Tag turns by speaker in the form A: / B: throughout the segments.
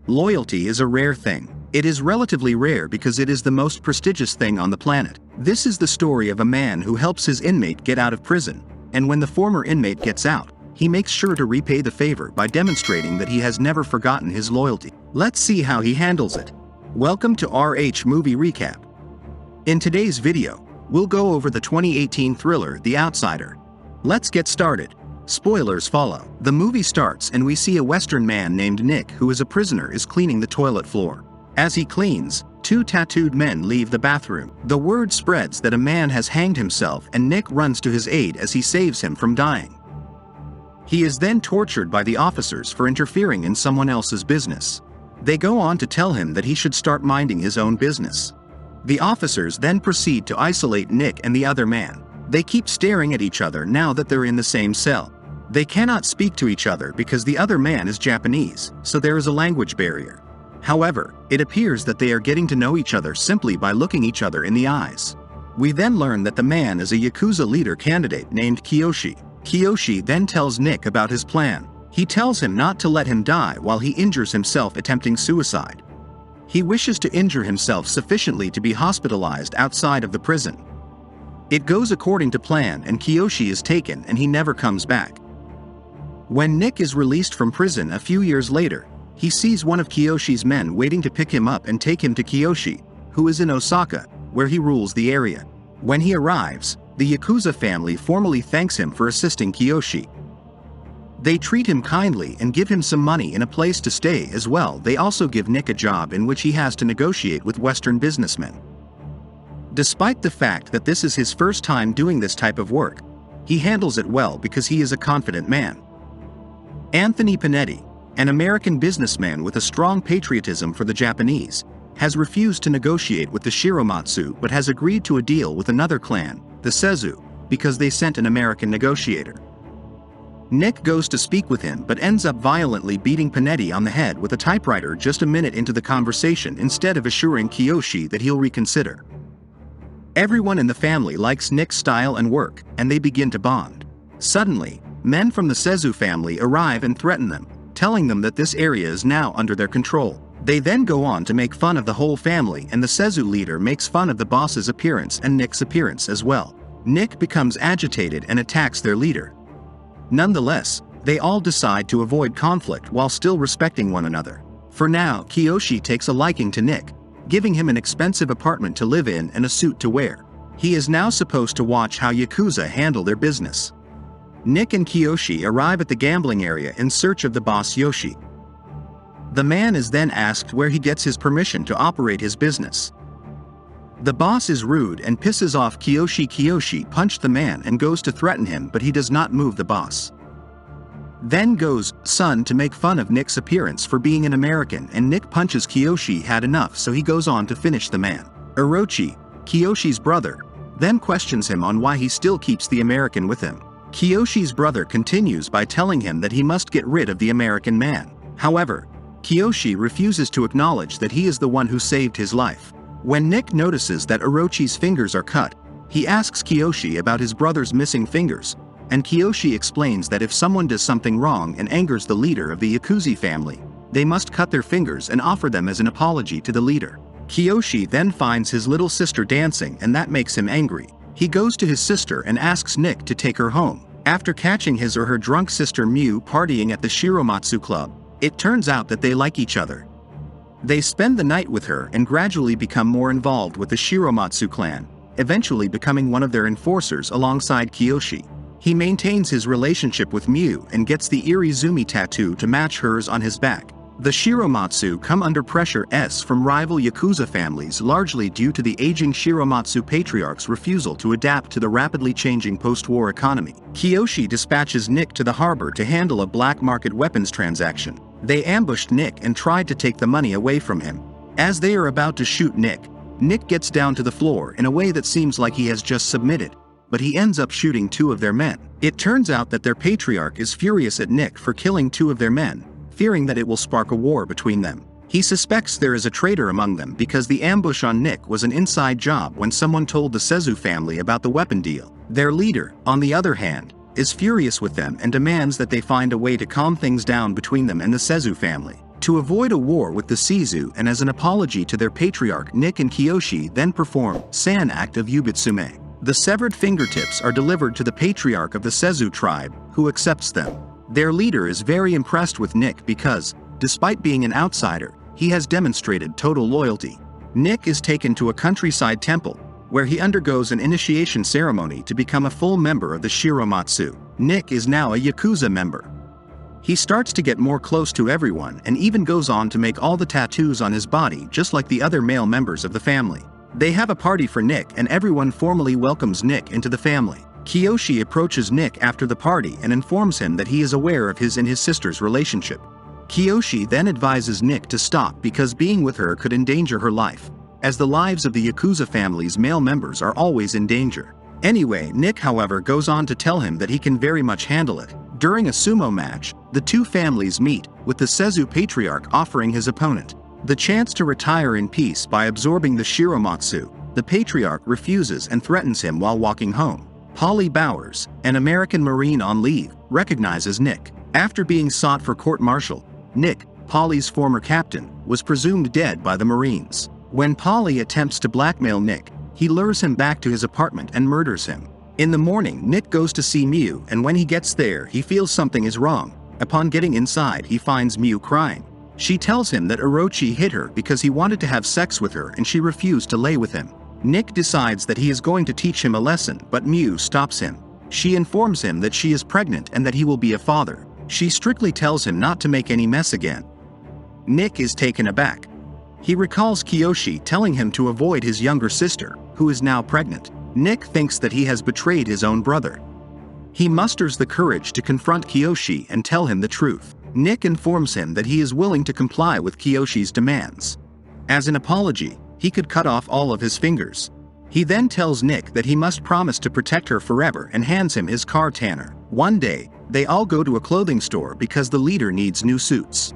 A: Loyalty is a rare thing. It is relatively rare because it is the most prestigious thing on the planet. This is the story of a man who helps his inmate get out of prison, and when the former inmate gets out, he makes sure to repay the favor by demonstrating that he has never forgotten his loyalty. Let's see how he handles it. Welcome to RH Movie Recap. In today's video, we'll go over the 2018 thriller The Outsider. Let's get started. Spoilers follow. The movie starts and we see a Western man named Nick who is a prisoner is cleaning the toilet floor. As he cleans, two tattooed men leave the bathroom. The word spreads that a man has hanged himself and Nick runs to his aid as he saves him from dying. He is then tortured by the officers for interfering in someone else's business. They go on to tell him that he should start minding his own business. The officers then proceed to isolate Nick and the other man. They keep staring at each other now that they're in the same cell. They cannot speak to each other because the other man is Japanese, so there is a language barrier. However, it appears that they are getting to know each other simply by looking each other in the eyes. We then learn that the man is a Yakuza leader candidate named Kiyoshi. Kiyoshi then tells Nick about his plan. He tells him not to let him die while he injures himself attempting suicide. He wishes to injure himself sufficiently to be hospitalized outside of the prison. It goes according to plan and Kiyoshi is taken and he never comes back. When Nick is released from prison a few years later, he sees one of Kiyoshi's men waiting to pick him up and take him to Kiyoshi, who is in Osaka, where he rules the area. When he arrives, the Yakuza family formally thanks him for assisting Kiyoshi. They treat him kindly and give him some money and a place to stay as well. They also give Nick a job in which he has to negotiate with Western businessmen. Despite the fact that this is his first time doing this type of work, he handles it well because he is a confident man. Anthony Panetti, an American businessman with a strong patriotism for the Japanese, has refused to negotiate with the Shiromatsu but has agreed to a deal with another clan, the Seizu, because they sent an American negotiator. Nick goes to speak with him but ends up violently beating Panetti on the head with a typewriter just a minute into the conversation instead of assuring Kiyoshi that he'll reconsider. Everyone in the family likes Nick's style and work, and they begin to bond. Suddenly, men from the Seizu family arrive and threaten them, telling them that this area is now under their control. They then go on to make fun of the whole family and the Seizu leader makes fun of the boss's appearance and Nick's appearance as well. Nick becomes agitated and attacks their leader. Nonetheless, they all decide to avoid conflict while still respecting one another. For now, Kiyoshi takes a liking to Nick, giving him an expensive apartment to live in and a suit to wear. He is now supposed to watch how Yakuza handle their business. Nick and Kiyoshi arrive at the gambling area in search of the boss Yoshi. The man is then asked where he gets his permission to operate his business. The boss is rude and pisses off Kiyoshi. Kiyoshi punched the man and goes to threaten him but he does not move the boss. Then goes Son to make fun of Nick's appearance for being an American and Nick punches Kiyoshi had enough so he goes on to finish the man. Orochi, Kiyoshi's brother, then questions him on why he still keeps the American with him. Kiyoshi's brother continues by telling him that he must get rid of the American man. However, Kiyoshi refuses to acknowledge that he is the one who saved his life. When Nick notices that Orochi's fingers are cut, he asks Kiyoshi about his brother's missing fingers, and Kiyoshi explains that if someone does something wrong and angers the leader of the Yakuza family, they must cut their fingers and offer them as an apology to the leader. Kiyoshi then finds his little sister dancing and that makes him angry. He goes to his sister and asks Nick to take her home. After catching his or her drunk sister Miu partying at the Shiromatsu club, it turns out that they like each other. They spend the night with her and gradually become more involved with the Shiromatsu clan, eventually becoming one of their enforcers alongside Kiyoshi. He maintains his relationship with Miu and gets the Irizumi tattoo to match hers on his back. The Shiromatsu come under pressure from rival Yakuza families largely due to the aging Shiromatsu patriarch's refusal to adapt to the rapidly changing post-war economy. Kiyoshi dispatches Nick to the harbor to handle a black market weapons transaction. They ambushed Nick and tried to take the money away from him. As they are about to shoot Nick, Nick gets down to the floor in a way that seems like he has just submitted, but he ends up shooting two of their men. It turns out that their patriarch is furious at Nick for killing two of their men, fearing that it will spark a war between them. He suspects there is a traitor among them because the ambush on Nick was an inside job when someone told the Seizu family about the weapon deal. Their leader, on the other hand, is furious with them and demands that they find a way to calm things down between them and the Seizu family. To avoid a war with the Shizu and as an apology to their patriarch, Nick and Kiyoshi then perform San act of Yubitsume. The severed fingertips are delivered to the patriarch of the Shizu tribe, who accepts them. Their leader is very impressed with Nick because, despite being an outsider, he has demonstrated total loyalty. Nick is taken to a countryside temple, where he undergoes an initiation ceremony to become a full member of the Shiromatsu. Nick is now a Yakuza member. He starts to get more close to everyone and even goes on to make all the tattoos on his body just like the other male members of the family. They have a party for Nick and everyone formally welcomes Nick into the family. Kiyoshi approaches Nick after the party and informs him that he is aware of his and his sister's relationship. Kiyoshi then advises Nick to stop because being with her could endanger her life, as the lives of the Yakuza family's male members are always in danger. Anyway, Nick however goes on to tell him that he can very much handle it. During a sumo match, the two families meet, with the Shizu patriarch offering his opponent the chance to retire in peace by absorbing the Shiromatsu. The patriarch refuses and threatens him while walking home. Polly Bowers, an American Marine on leave, recognizes Nick. After being sought for court-martial, Nick, Polly's former captain, was presumed dead by the Marines. When Polly attempts to blackmail Nick, he lures him back to his apartment and murders him. In the morning, Nick goes to see Miu, and when he gets there, he feels something is wrong. Upon getting inside, he finds Miu crying. She tells him that Orochi hit her because he wanted to have sex with her and she refused to lay with him. Nick decides that he is going to teach him a lesson, but Miu stops him. She informs him that she is pregnant and that he will be a father. She strictly tells him not to make any mess again. Nick is taken aback. He recalls Kiyoshi telling him to avoid his younger sister, who is now pregnant. Nick thinks that he has betrayed his own brother. He musters the courage to confront Kiyoshi and tell him the truth. Nick informs him that he is willing to comply with Kiyoshi's demands. As an apology, he could cut off all of his fingers. He then tells Nick that he must promise to protect her forever and hands him his car tanner. One day, they all go to a clothing store because the leader needs new suits.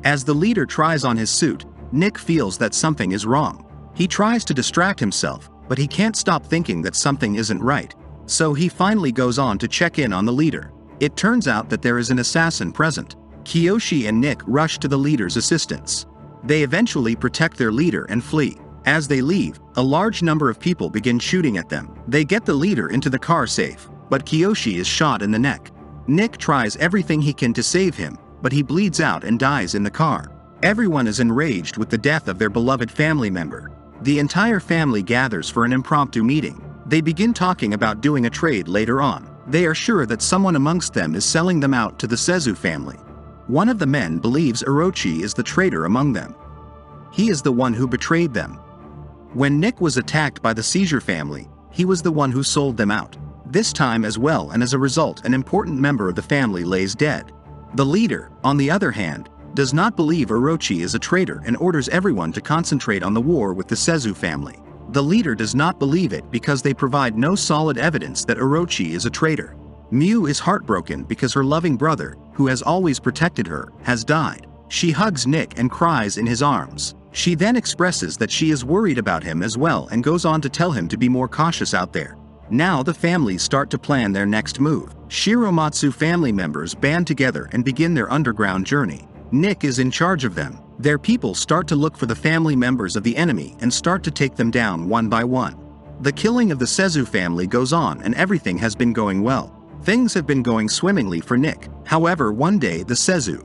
A: As the leader tries on his suit, Nick feels that something is wrong. He tries to distract himself, but he can't stop thinking that something isn't right. So he finally goes on to check in on the leader. It turns out that there is an assassin present. Kiyoshi and Nick rush to the leader's assistance. They eventually protect their leader and flee. As they leave, a large number of people begin shooting at them. They get the leader into the car safe, but Kiyoshi is shot in the neck. Nick tries everything he can to save him, but he bleeds out and dies in the car. Everyone is enraged with the death of their beloved family member. The entire family gathers for an impromptu meeting. They begin talking about doing a trade later on. They are sure that someone amongst them is selling them out to the Shizu family. One of the men believes Orochi is the traitor among them. He is the one who betrayed them. When Nick was attacked by the Seizure family, he was the one who sold them out. This time as well, and as a result, an important member of the family lays dead. The leader, on the other hand, does not believe Orochi is a traitor and orders everyone to concentrate on the war with the Shizu family. The leader does not believe it because they provide no solid evidence that Orochi is a traitor. Miu is heartbroken because her loving brother, who has always protected her, has died. She hugs Nick and cries in his arms. She then expresses that she is worried about him as well and goes on to tell him to be more cautious out there. Now the families start to plan their next move. Shiromatsu family members band together and begin their underground journey. Nick is in charge of them. Their people start to look for the family members of the enemy and start to take them down one by one. The killing of the Shizu family goes on and everything has been going well. Things have been going swimmingly for Nick. However, one day the Shizu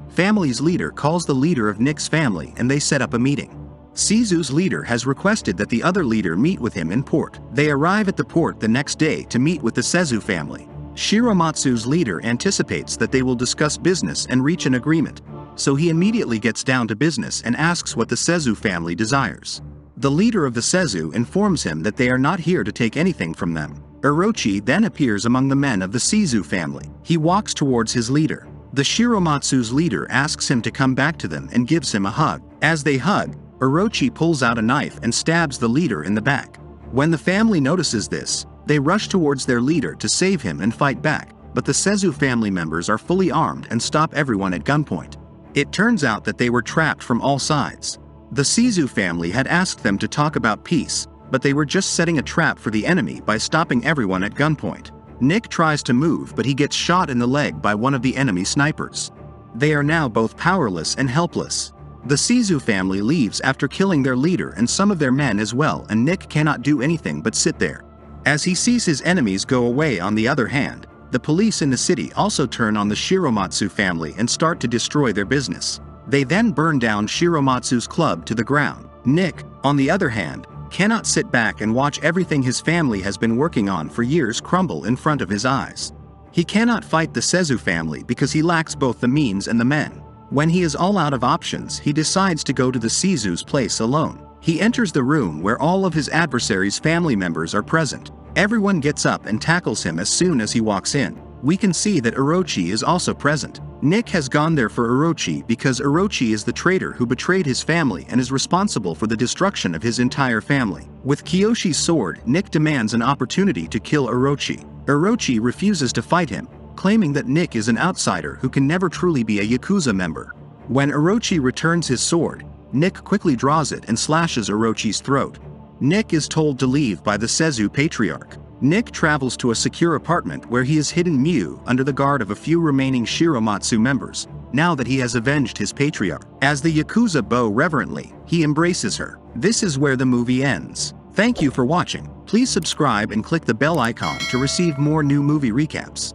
A: family's leader calls the leader of Nick's family and they set up a meeting. Shizu's leader has requested that the other leader meet with him in port. They arrive at the port the next day to meet with the Shizu family. Shiromatsu's leader anticipates that they will discuss business and reach an agreement, so he immediately gets down to business and asks what the Shizu family desires. The leader of the Shizu informs him that they are not here to take anything from them. Orochi then appears among the men of the Shizu family. He walks towards his leader. The Shiromatsu's leader asks him to come back to them and gives him a hug. As they hug, Orochi pulls out a knife and stabs the leader in the back. When the family notices this, they rush towards their leader to save him and fight back, but the Shizu family members are fully armed and stop everyone at gunpoint. It turns out that they were trapped from all sides. The Shizu family had asked them to talk about peace, but they were just setting a trap for the enemy by stopping everyone at gunpoint. Nick tries to move, but he gets shot in the leg by one of the enemy snipers. They are now both powerless and helpless. The Shizu family leaves after killing their leader and some of their men as well, and Nick cannot do anything but sit there. As he sees his enemies go away, on the other hand, the police in the city also turn on the Shiromatsu family and start to destroy their business. They then burn down Shiromatsu's club to the ground. Nick, on the other hand, cannot sit back and watch everything his family has been working on for years crumble in front of his eyes. He cannot fight the Shizu family because he lacks both the means and the men. When he is all out of options, he decides to go to the Shizu's place alone. He enters the room where all of his adversaries' family members are present. Everyone gets up and tackles him as soon as he walks in. We can see that Orochi is also present. Nick has gone there for Orochi because Orochi is the traitor who betrayed his family and is responsible for the destruction of his entire family. With Kiyoshi's sword, Nick demands an opportunity to kill Orochi. Orochi refuses to fight him, claiming that Nick is an outsider who can never truly be a Yakuza member. When Orochi returns his sword, Nick quickly draws it and slashes Orochi's throat. Nick is told to leave by the Shizu patriarch. Nick travels to a secure apartment where he has hidden Miu under the guard of a few remaining Shiromatsu members, now that he has avenged his patriarch. As the Yakuza bow reverently, he embraces her. This is where the movie ends. Thank you for watching. Please subscribe and click the bell icon to receive more new movie recaps.